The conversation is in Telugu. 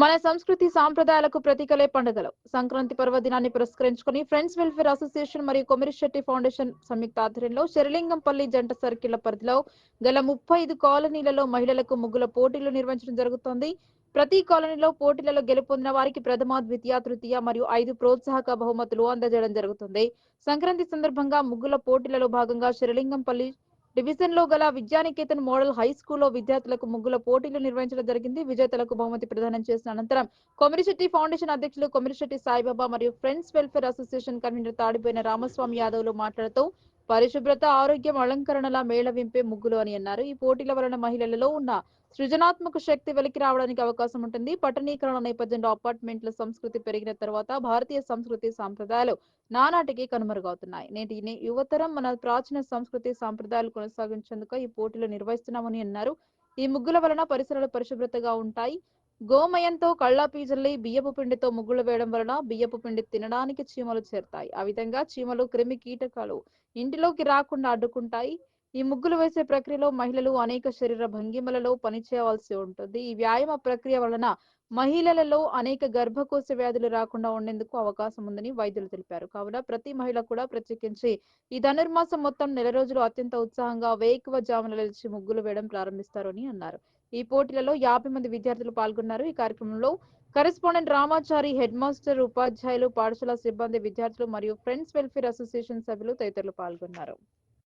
మన సంస్కృతి సాంప్రదాయాలకు ప్రతీకలే పండుగలు. సంక్రాంతి పర్వదినాన్ని పురస్కరించుకుని ఫ్రెండ్స్ వెల్ఫేర్ అసోసియేషన్ మరియు కొమిరిశెట్టి ఫౌండేషన్ సంయుక్త ఆధ్వర్యంలో శరలింగంపల్లి జంట సర్కిళ్ల పరిధిలో గల 35 కాలనీలలో మహిళలకు ముగ్గుల పోటీలు నిర్వహించడం జరుగుతోంది. ప్రతి కాలనీలో పోటీలలో గెలుపొందిన వారికి ప్రథమ, ద్వితీయ, తృతీయ మరియు 5 ప్రోత్సాహక బహుమతులు అందజేయడం జరుగుతుంది. సంక్రాంతి సందర్భంగా ముగ్గుల పోటీలలో భాగంగా శరలింగంపల్లి డివిజన్ లో గల విద్యానికేతన్ మోడల్ హై స్కూల్లో విద్యార్థులకు ముగ్గుల పోటీలు నిర్వహించడం జరిగింది. విజేతలకు బహుమతి ప్రదానం చేసిన అనంతరం కొమిరిశెట్టి ఫౌండేషన్ అధ్యక్షులు కొమిరిశెట్టి సాయిబాబా మరియు friends welfare association convener తాడిపోయిన Ramaswamy యాదవ్లు మాట్లాడుతూ పరిశుభ్రత, ఆరోగ్యం, అలంకరణల మేళవింపే ముగ్గులు అని అన్నారు. ఈ పోటీల వలన మహిళలలో ఉన్న సృజనాత్మక శక్తి వెలికి రావడానికి అవకాశం ఉంటుంది. పట్టణీకరణ నేపథ్యంలో అపార్ట్మెంట్ల సంస్కృతి పెరిగిన తర్వాత భారతీయ సంస్కృతి సాంప్రదాయాలు నానాటికి కనుమరుగవుతున్నాయి. నేటి యువతరం మన ప్రాచీన సంస్కృతి సాంప్రదాయాలు కొనసాగించేందుకు ఈ పోటీలు నిర్వహిస్తున్నామని అన్నారు. ఈ ముగ్గుల వలన పరిసరాలు పరిశుభ్రతగా ఉంటాయి. గోమయంతో కళ్ళాపీజల్లి బియ్యపు పిండితో ముగ్గులు వేయడం వలన బియ్యపు పిండి తినడానికి చీమలు చేరతాయి. ఆ విధంగా చీమలు, క్రిమి కీటకాలు ఇంటిలోకి రాకుండా అడ్డుకుంటాయి. ఈ ముగ్గులు వేసే ప్రక్రియలో మహిళలు అనేక శరీర భంగిమలలో పనిచేయవలసి ఉంటుంది. ఈ వ్యాయామ ప్రక్రియ వలన మహిళలలో అనేక గర్భకోశ వ్యాధులు రాకుండా ఉండేందుకు అవకాశం ఉందని వైద్యులు తెలిపారు. కావున ప్రతి మహిళ కూడా ప్రత్యేకించి ఈ ధనుర్మాసం మొత్తం నెల రోజులు అత్యంత ఉత్సాహంగా వేకువజామున లేచి ముగ్గులు వేయడం ప్రారంభిస్తారు అని అన్నారు. ఈ పోటీలలో 50 మంది విద్యార్థులు పాల్గొన్నారు. ఈ కార్యక్రమంలో కరెస్పాండెంట్ రామాచారి, హెడ్ మాస్టర్, ఉపాధ్యాయులు, పాఠశాల సిబ్బంది, విద్యార్థులు మరియు ఫ్రెండ్స్ వెల్ఫేర్ అసోసియేషన్ సభ్యులు తదితరులు పాల్గొన్నారు.